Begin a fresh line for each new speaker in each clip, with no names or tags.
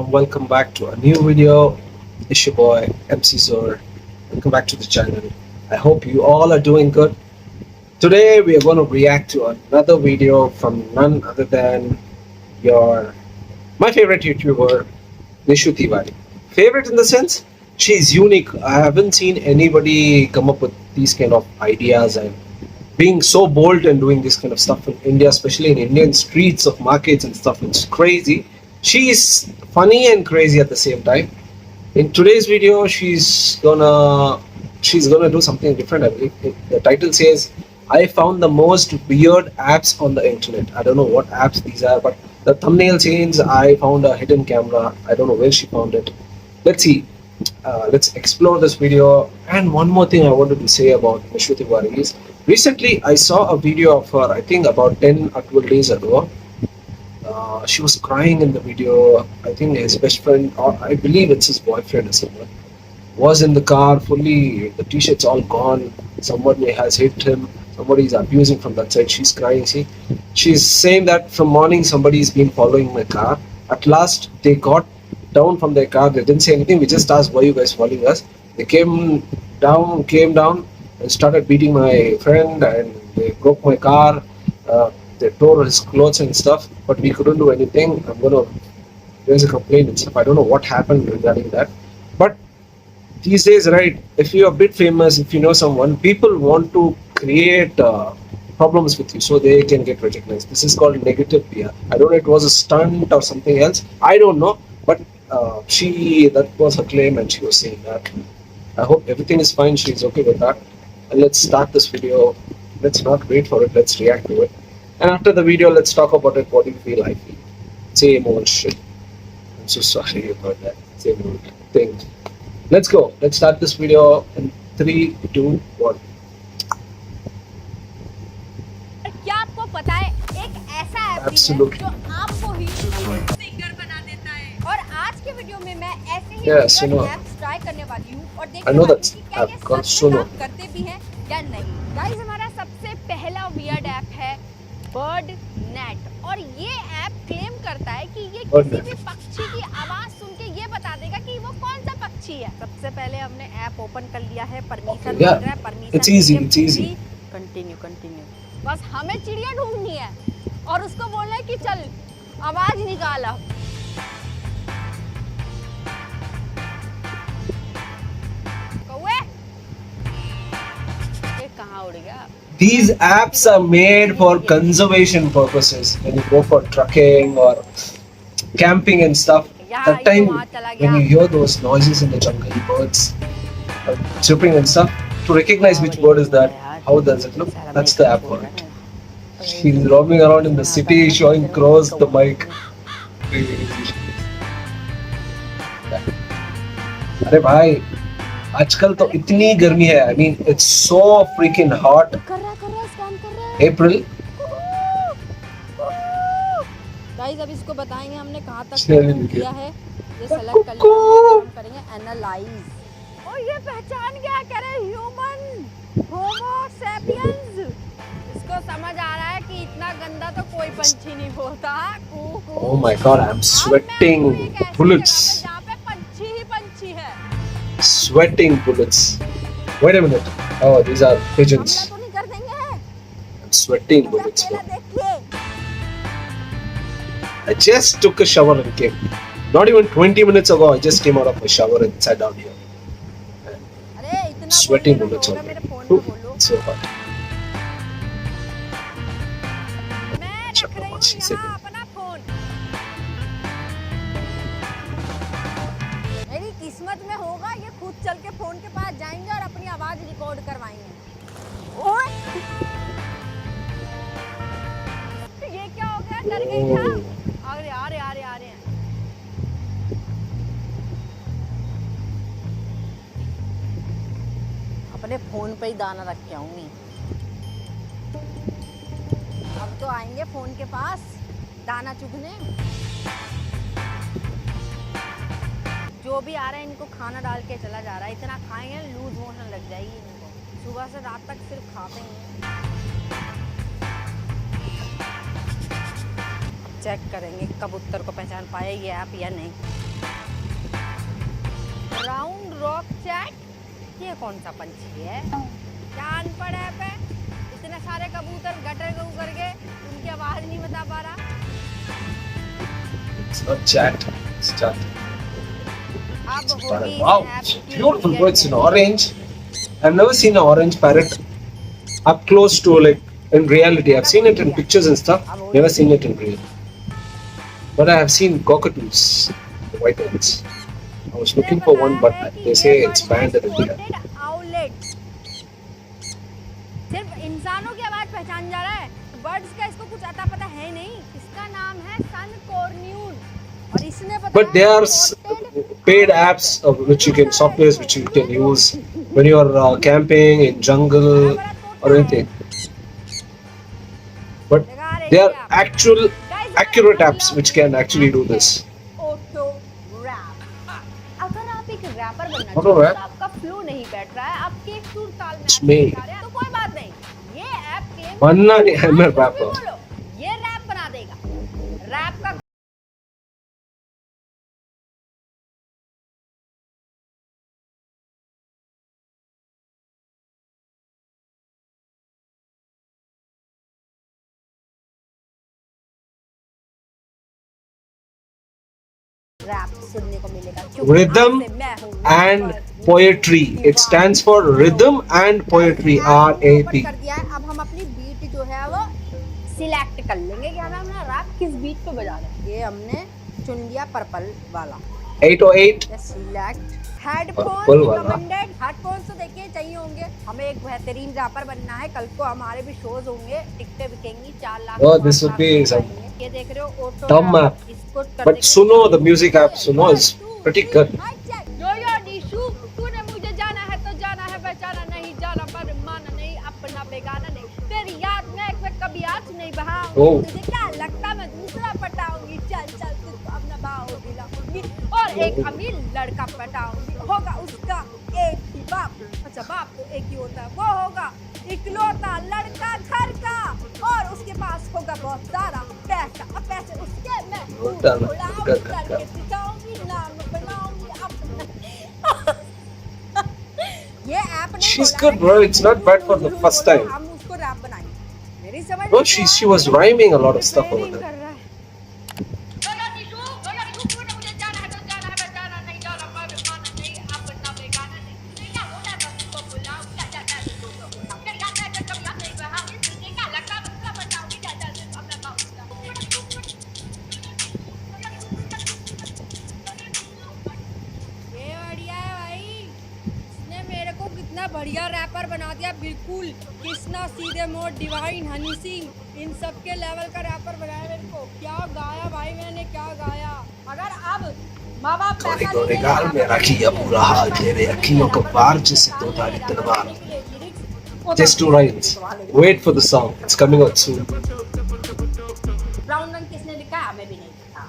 and welcome back to a new video. It's your boy MC Zor. Welcome back to the channel. I hope you all are doing good. Today we are going to react to another video from none other than your my favorite YouTuber, Nishu Tiwari. Favorite in the sense she's unique. I haven't seen anybody come up with these kind of ideas and being so bold and doing this kind of stuff in India, especially in Indian streets of markets and stuff. It's crazy. She's funny and crazy at the same time. In today's video, she's gonna do something different. I believe the title says, "I found the most weird apps on the internet." I don't know what apps these are, but the thumbnail says, "I found a hidden camera." I don't know where she found it. Let's see. Let's explore this video. And one more thing I wanted to say about Nishu Tiwari is recently I saw a video of her, I think about 10 or 12 days ago. She was crying in the video. I think his best friend, or I believe it's his boyfriend or someone, was in the car fully, the t-shirt's all gone. Somebody has hit him. Somebody is abusing from that side. She's crying. See, she's saying that from morning somebody's been following my car. At last they got down from their car. They didn't say anything. We just asked, "Why you guys following us?" They came down and started beating my friend, and they broke my car. They tore his clothes and stuff, but we couldn't do anything. I'm gonna raise a complaint and stuff. I don't know what happened regarding that, but these days, right? If you're a bit famous, if you know someone, people want to create problems with you so they can get recognized. This is called negative PR. I don't know. It was a stunt or something else. I don't know, but that was her claim, and she was saying that. I hope everything is fine. She's okay with that. And let's start this video. Let's not wait for it. Let's react to it. And after the video, let's talk about it. What do you feel? I feel. Same old shit. I'm so sorry about that. Same old thing. Let's go. Let's start this video in 3, 2, 1.
क्या आपको पता है एक ऐसा app भी है
Absolutely.
जो आपको ही सिंगर बना देता है। और आज के वीडियो में मैं ऐसे ही
Yes, you know.
Apps try करने वाली हूँ और
I
देखने
know
वाली
that
हूँ कि क्या ये
app called
सच में
Suno.
काम करते भी हैं या नहीं। गाइस, हमारा सबसे पहला वियर्ड ऐप है बर्ड नेट और ये ऐप क्लेम करता है कि ये
Bird
किसी
Net.
भी पक्षी की आवाज सुन के ये बता देगा कि वो कौन सा पक्षी है। सबसे पहले हमने ऐप ओपन कर लिया है, परमिशन
Okay, yeah.
मांग रहा है, permission
It's easy, it's easy.
Continue. बस हमें चिड़िया ढूंढनी है और उसको बोलना है कि चल आवाज निकाल अब। कौवे, ये कहाँ उड़ गया?
These apps are made for conservation purposes. When you go for trucking or camping and stuff, that time when you hear those noises in the jungle, birds chirping and stuff, to recognize which bird is that, how does it look? That's the app for it. She's roaming around in the city showing crows the mic. अरे भाई, आजकल तो इतनी गर्मी है. I mean, it's so freaking hot.
कर रहा है, स्कैन कर रहा है।
April.
गाइस, अब इसको बताएंगे हमने कहाँ तक
चलिए।
किया है। ये सेलेक्ट कर लिया है, हम करेंगे एनालाइज। और ये पहचान गया, कह रहे ह्यूमन होमो सैपियंस। इसको समझ आ रहा है कि इतना गंदा तो कोई पंछी नहीं बोलता।
Oh my god, I'm sweating bullets.
जहाँ पे पंछी ही पंछी है।
Sweating bullets. Wait a minute. Oh, these are pigeons.
हमला तो नहीं कर देंगे।
I'm sweating bullets.
अकेला देखिए।
I just took a shower and came. Not even 20 minutes ago, I just came out of my shower and sat down here.
अरे इतना
Sweating
बोलने
bullets
दो ना,
on
मेरे
me.
फोन में बोलो।
It's so hot.
मैं
Check
रख रही
out
हूँ
what she said.
यहाँ अपना फोन। मेरी किस्मत में होगा ये खुद चल के फोन के पास जाएंगे और अपनी आवाज रिकॉर्ड करवाएंगे। ओए, ये क्या हो गया? डर गई क्या? आ रहे हैं। अपने फोन पे ही दाना रख के आऊंगी। अब तो आएंगे फोन के पास दाना चुगने। जो भी आ रहा है इनको खाना डाल के चला जा रहा है। इतना खाएंगे लूज मोशन लग जाएगी इनको। सुबह से रात तक सिर्फ खाते ही हैं। चेक करेंगे कबूतर को पहचान पाए ये ऐप या नहीं। राउंड रॉक चैट, ये कौन सा पंछी है? क्या अनपढ़ है पे? इतने सारे कबूतर गटर गू करके उनकी आवाज नहीं बता पा रहा।
It's not chat. It's chat.
अब होगी
Wow,
ऐप
it's
की
beautiful
real
birds in
meaning।
orange. I've never seen an orange parrot up close to like in reality. I've seen it in pictures and stuff. Never seen it in real. But I have seen cockatoos, the white ones. I was looking for one, but they say it's banned in India.
Outlet सिर्फ इंसानों की आवाज पहचान जा रहा है, birds का इसको कुछ अता पता है नहीं। इसका नाम है सन कॉर्न्यूल और इसने पता
But there are paid apps which you can softwares which you can use when you are camping in jungle or anything. But they are actual accurate apps which can actually do this.
Auto wrap. अगर आप एक wrapper बनना
Auto
चाहते
rap?
हो, आपका flow नहीं बैठ रहा है, आपके एक सुर ताल में
It's
आप
me.
नहीं गा रहे हैं, तो कोई बात नहीं, ये ऐप के
बनना नहीं है मैं
आप कुछ भी
rapper.
बोलो, ये रैप बना देगा। रैप का रैप सुनने को मिलेगा। क्योंकि
Rhythm
आज से मैं हूँ
and
rapper।
poetry. It stands for rhythm and poetry. RAP.
कर दिया है, अब हम अपनी बीट जो है वो सिलेक्ट कर लेंगे कि हमें अपना रैप किस बीट पे बजाना है। ये हमने चुन लिया पर्पल वाला।
808.
सिलेक्ट
Purple
हेडफोन्स
वाला।
रिकमेंडेड। हेडफोन्स तो देखिए चाहिए होंगे, हमें एक बेहतरीन रैपर बनना है। कल को हमारे भी शोज होंगे, टिकटें बिकेंगी 4 lakh.
Oh, this would be some
ये देख रहे हो ऑटो
dumb
रैप,
app.
इसको कर
But
देंगे।
Suno, the music app Suno is pretty good.
यो यो निशु, तूने मुझे जाना है तो जाना है, बेचारा नहीं जाना पर माना नहीं, अपना बेगाना नहीं, तेरी याद में एक बार कभी आँच नहीं बहाऊंगी।
Oh.
तुझे क्या लगता मैं दूसरा पटाऊंगी? चल चल तुझको अब ना बाहों दिलाऊंगी और एक अमीर लड़का पटाऊंगी। होगा उसका एक ही बाप, अच्छा बाप तो एक ही होता है, वो होगा इकलौता लड़का घर का और उसके पास होगा बहुत सारा पैसा। अब पैसे उसके मैं उड़ाऊंगी, करके दिखाऊंगी, नाम बनाऊंगी अपना। ये ऐप ने
She's
बोला
good, bro. It's not bad for the first time.
हम उसको रैप बनाएंगे। मेरी समझ
Bro, she was rhyming a lot of stuff over
training
there.
कर रहा है। ये बढ़िया है भाई, इसने मेरे को कितना बढ़िया रैपर बना दिया। बिल्कुल कृष्णा, सीधे मोड, डिवाइन, हनी सिंह, इन सब के लेवल का रैपर बनाया मेरे को। क्या गाया भाई मैंने, क्या गाया। अगर अब माँ बाप
गोरे गोरे गाल मेरा किया बुरा हाल, तेरे अखियों को पार जैसे दो धारी तलवार. Just 2 lines. Wait for the song. It's coming out soon.
Brown रंग किसने लिखा है हमें भी नहीं पता।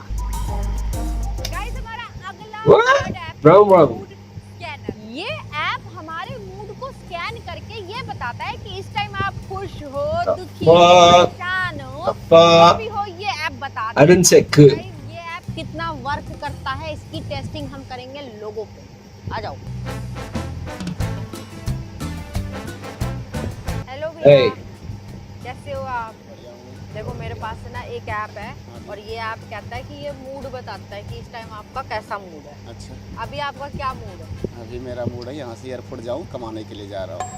गाइस हमारा अगला
What?
word है
Brown rung.
mood scanner। ये ऐप हमारे मूड को स्कैन करके ये बताता है कि इस टाइम आप खुश हो, दुखी हो,
fuck?
परेशान हो,
Fuck?
जो भी हो, ये ऐप बताता
I didn't say good.
है। ये ऐप कितना वर्क करता है इसकी टेस्टिंग हम करेंगे लोगों पे। आ जाओ। हेलो भैया,
Hey.
कैसे हो आप? देखो मेरे पास है ना एक ऐप है और ये ऐप कहता है कि ये मूड बताता है कि इस टाइम आपका कैसा मूड है।
अच्छा,
अभी आपका क्या मूड है?
अभी मेरा मूड है यहाँ से एयरपोर्ट जाऊँ, कमाने के लिए जा रहा हूँ।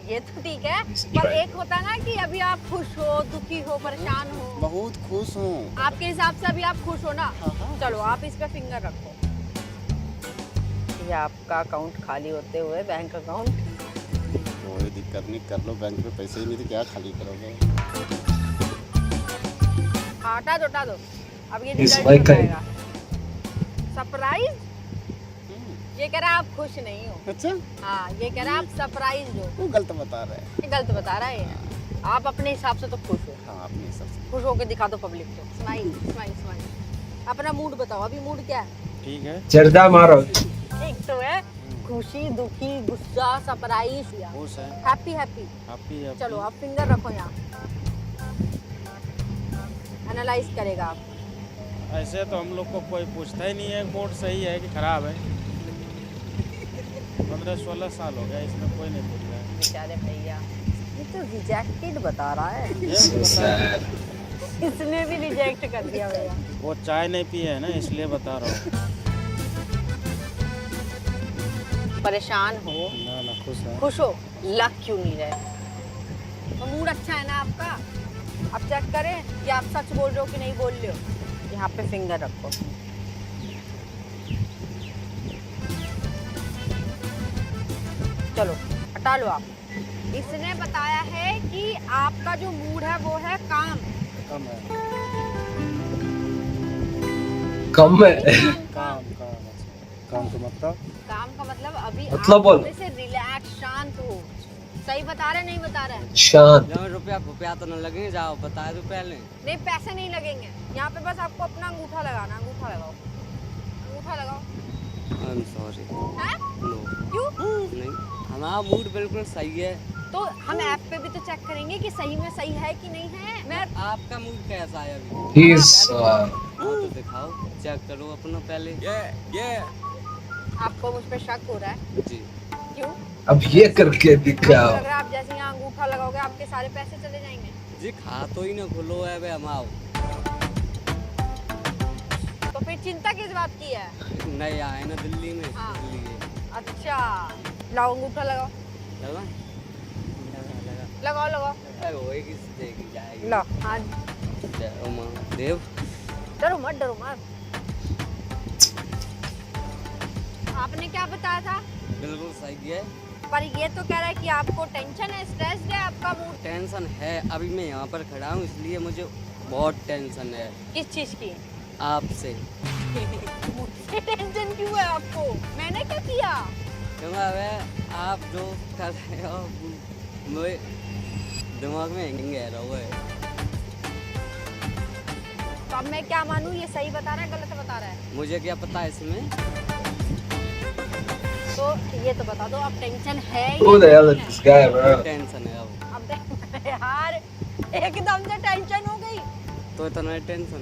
ये तो ठीक है, पर एक होता है ना कि अभी आप खुश हो, दुखी हो, परेशान हो।
बहुत खुश हूँ।
आपके हिसाब से अभी आप खुश हो ना?
हाँ।
चलो आप इस पे फिंगर रखो। ये आपका अकाउंट खाली होते हुए, बैंक अकाउंट।
कोई दिक्कत नहीं, कर लो, बैंक में पैसे ही नहीं तो क्या खाली करोगे।
हटा दो, हटा दो। अब ये
He's
रिजल्ट
like
हो
a-
जाएगा। सरप्राइज? ये कह रहा है आप खुश नहीं हो।
अच्छा,
हाँ, ये कह रहा है आप सरप्राइज हो।
वो गलत बता रहा है।
ये गलत बता रहा है ये। आप अपने हिसाब से तो खुश हो।
हाँ, अपने सबसे
खुश होके दिखा दो पब्लिक को। Smile smile smile. अपना मूड बताओ, अभी मूड क्या है?
ठीक है।
Jarda Maro.
एक तो है खुशी, दुखी, गुस्सा, सरप्राइज,
खुश है,
हैप्पी हैप्पी।
हैप्पी है।
चलो आप फिंगर रखो यहाँ, एनालाइज करेगा आप।
ऐसे तो हम लोग को कोई पूछता ही नहीं है कोड सही है कि खराब है। 15-16 साल हो गया, इसमें कोई नहीं पूछ रहा है।
बेचारे भैया, ये तो रिजेक्टेड बता रहा है।
So sad.
इसने भी रिजेक्ट कर दिया भैया।
वो चाय नहीं पिए है ना, इसलिए बता रहा हूँ।
परेशान हो,
ना खुश है।
खुश हो, लग क्यों नहीं रहे? तो मूड अच्छा है ना आपका? अब चेक करें कि आप सच बोल रहे हो कि नहीं बोल रहे हो। यहाँ पे फिंगर रखो। चलो हटा लो आप। इसने बताया है कि आपका जो मूड है वो है काम।
कम है।
कम है।
काम काम तो मतलब
काम का मतलब अभी
मतलब
आप
बोल।
थोड़े से रिलैक्स शांत हो। सही बता रहे नहीं बता रहे?
शांत।
रुपया तो न लगेंगे, जाओ बता दो पहले।
नहीं पैसे नहीं लगेंगे, यहाँ पे बस आपको अपना अंगूठा लगाना। अंगूठा लगाओ, अंगूठा लगाओ।
I am sorry.
हैं?
नो
क्यों?
नहीं, हमारा मूड बिल्कुल सही है।
तो हम ऐप पे भी तो चेक करेंगे कि सही में सही है कि नहीं है। मैं
आपका मूड कैसा है अभी?
He is.
हाँ तो दिखाओ, चेक करो अपना पहले। ये
आपको मुझ पे शक हो रहा है?
जी।
क्यों?
अब ये करके दिखाओ।
आपको लग रहा है आप जैसे यहाँ अंगूठा लगाओगे आपके सारे पैसे चले जाएंगे?
जी खा तो ही ना खुलो है बे हमाओ।
तो फिर चिंता किस बात की है?
नहीं आए ना दिल्ली में,
हाँ।
इसलिए।
अच्छा लाओ अंगूठा लगाओ,
लगा
लगाओ लगाओ।
अरे वही किस देखी जाएगी।
लो हाँ,
जय उमा देव।
डरो मत डरो मत। आपने क्या बताया था?
बिल्कुल सही है।
पर ये तो कह रहा है कि आपको टेंशन है, स्ट्रेस है, आपका मूड
टेंशन है, अभी मैं यहाँ पर खड़ा हूँ इसलिए मुझे बहुत टेंशन है
किस चीज की?
आपसे।
मुझसे टेंशन क्यों है आपको? मैंने क्या किया?
क्योंकि आप जो कर रहे हो मेरे दिमाग में हैंगिंग है रहा है।
तो अब मैं क्या मानूं, ये सही बता रहा है गलत बता रहा है?
मुझे क्या पता इसमें।
तो ये तो बता दो अब टेंशन है
Who the hell is this guy, bro?
Tension है अब
यार एकदम से टेंशन हो गई।
तो इतना टेंशन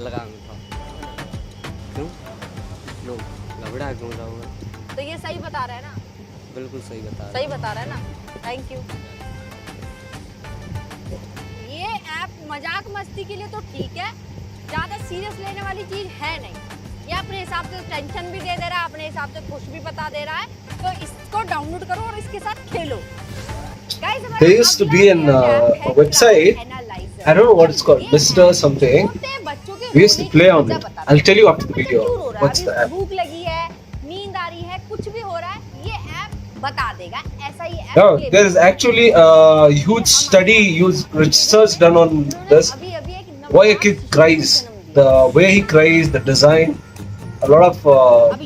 लगाऊंगा क्यों लोग घबरा क्यों रहोगे?
तो ये सही बता रहा है ना?
बिल्कुल सही बता
सही
रहे
बता रहा है ना? Thank you. ये ऐप मजाक मस्ती के लिए तो ठीक है, ज्यादा सीरियस लेने वाली चीज है नहीं। ये अपने हिसाब से टेंशन भी दे रहा है, अपने हिसाब से खुश भी बता दे रहा है। तो इसको डाउनलोड करो और इसके साथ खेलो। Guys,
There used to be a website. I don't know what it's called. Mr. something. We used to play on it. I'll tell you after the video. What's the app?
भूख लगी है, नींद आ रही है, कुछ भी हो रहा है, ये ऐप बता देगा। ऐसा ही app
No, there is actually a huge study, huge research done on this. Why a kid cries, the way he cries, the design. A lot of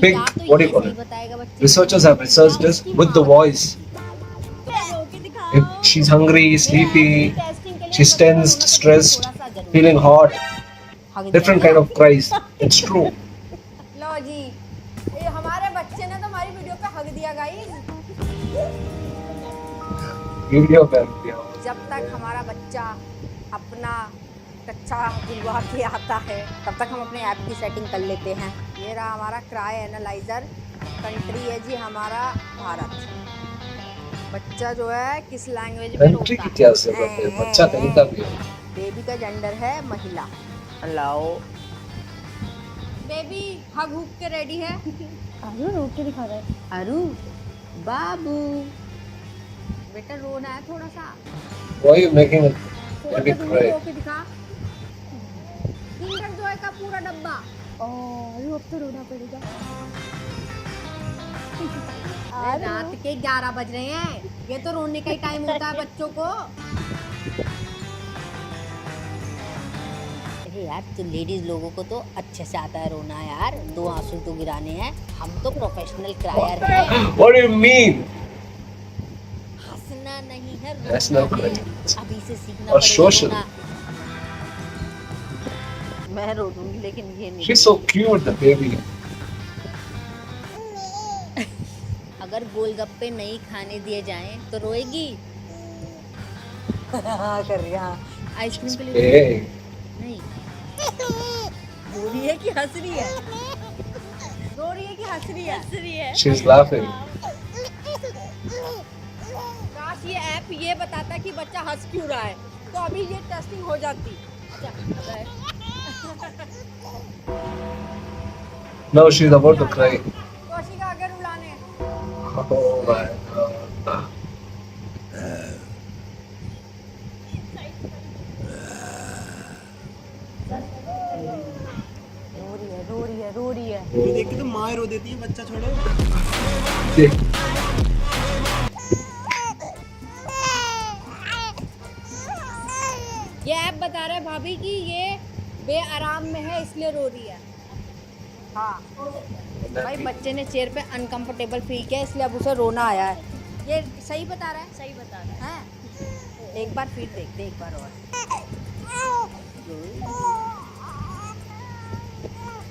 big, what do you call it? Researchers have researched this with the voice. If she's hungry, sleepy, she's tensed, stressed, feeling hot, different kind of cries. It's true.
लो जी, ये हमारे बच्चे ने तो हमारी video पे हक दिया guys.
Video पे
जब तक हमारा बच्चा अपना कच्चा दिलवा के आता है तब तक हम अपने ऐप की सेटिंग कर लेते हैं। ये रहा हमारा क्राई एनालाइजर। कंट्री है जी हमारा भारत। बच्चा जो है किस लैंग्वेज में
कंट्री की क्या जरूरत है? बच्चा तरीका भी है।
बेबी का जेंडर है महिला। अलाओ बेबी हग हुक के रेडी है। अरु रो के दिखा रहा है। अरु बाबू बेटा रोना है थोड़ा सा।
Why are you making a baby cry?
रो के दिखा। किंडर जॉय का पूरा डब्बा। अरे अब तो रोना पड़ेगा। रात के 11 बज रहे हैं, ये तो रोने का ही टाइम होता है बच्चों को। अरे यार तो लेडीज लोगों को तो अच्छे से आता है रोना यार, 2 आंसू तो गिराने हैं। हम तो प्रोफेशनल क्रायर हैं।
What do you mean?
हंसना नहीं है,
That's
रोना
not
है।
correct.
अभी से सीखना
Or
पड़ेगा
social.
रोना। मैं रो दूंगी लेकिन ये नहीं।
She's so cute, the baby.
अगर गोलगप्पे नहीं खाने दिए जाएं तो रोएगी। हाँ कर रही हाँ। आइसक्रीम के लिए
Hey,
नहीं। रो रही है कि हंस रही है? रो रही है कि हंस रही है? हंस रही है।
She's laughing.
काश ये ऐप ये बताता कि बच्चा हंस क्यों रहा है, तो अभी ये टेस्टिंग हो जाती।
Now she's about to cry.
कोशिका अगर उड़ाने
Oh my god.
रो रही है, रो रही है।
ये देख के तो माँ रो देती है, बच्चा छोड़ो।
देख,
ये ऐप बता रहा है भाभी कि ये बेआराम में है इसलिए रो रही है। हाँ भाई, बच्चे ने चेयर पे अनकंफर्टेबल फील किया इसलिए अब उसे रोना आया है। ये सही बता रहा है? सही बता रहा है। एक बार फिर देख दे, एक बार और।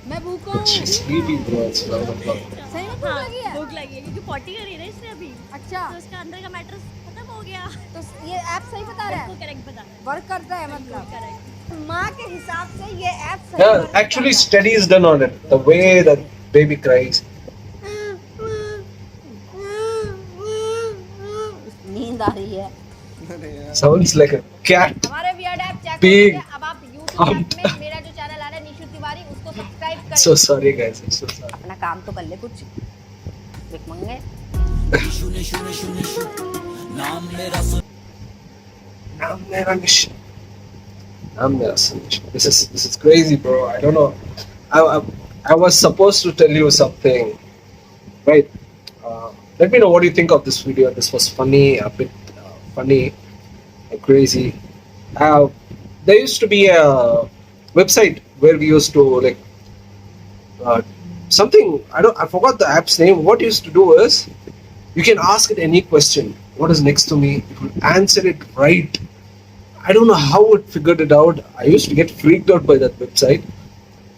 मैं भूखा हूँ।
she's sleeping bro. It's 11 o'clock.
सही में भूख लगी है?
भूख लगी है क्योंकि पॉटी करी है ना इसने अभी,
अच्छा,
तो उसका अंदर का मैटर खत्म हो गया।
तो ये ऐप सही बता रहा
वो
है?
करेक्ट बता रहा है,
वर्क करता है मतलब?
करेक्ट।
माँ के हिसाब से ये ऐप सही
Yeah,
वर्क
actually
करता है।
studies done on it. The way that baby cries.
नींद आ रही है।
Sounds like a cat.
हमारे वियर्ड ऐप चेक
Pig.
करिए। अब आप YouTube ऐप में मेरा जो चैनल आ रहा है निशु तिवारी, उसको सब्सक्राइब करें।
So sorry guys. I'm so sorry.
अपना काम तो कर ले कुछ। देख मंगे।
नाम मेरा निश- नाम मेरा निश- This is crazy, bro. I don't know. I was supposed to tell you something, right? Let me know what you think of this video. This was funny, a bit funny, and crazy. There used to be a website where we used to like something. I forgot the app's name. What you used to do is you can ask it any question. What is next to me? It will answer it right. I don't know how it figured it out. I used to get freaked out by that website.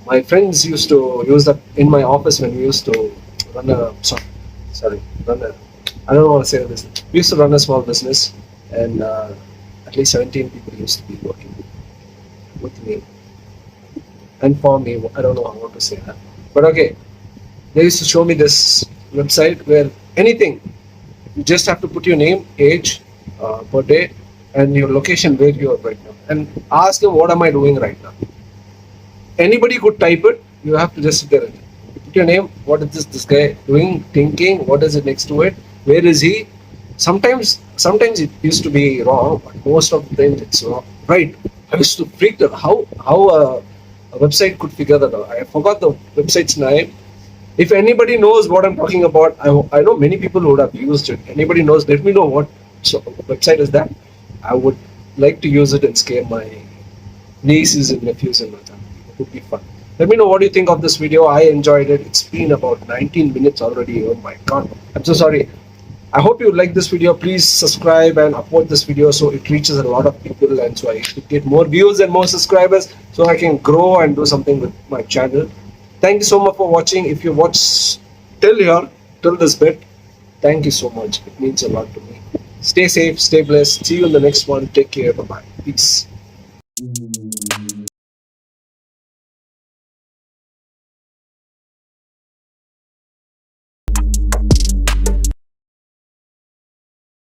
My friends used to use that in my office when we used to run a I don't want to say this. We used to run a small business, and at least 17 people used to be working with me and for me. I don't know how to say that, but okay. They used to show me this website where anything, you just have to put your name, age, birthday, and your location where you are right now, and ask them what am I doing right now. Anybody could type it. You have to just sit there and put your name. What is this guy doing? Thinking. What is it next to it? Where is he? Sometimes it used to be wrong, but most of the time it's wrong. Right? I used to freak out how a website could figure that out. I forgot the website's name. If anybody knows what I'm talking about, I know many people would have used it. Anybody knows? Let me know what website is that. I would like to use it and scare my nieces and nephews and my family. It would be fun. Let me know what you think of this video. I enjoyed it. It's been about 19 minutes already. Oh my god. I'm so sorry. I hope you like this video. Please subscribe and upload this video so it reaches a lot of people and so I could get more views and more subscribers so I can grow and do something with my channel. Thank you so much for watching. If you watched till here, till this bit, thank you so much. It means a lot to me. Stay safe, stay blessed. See you in the next one. Take care. Bye bye. Peace.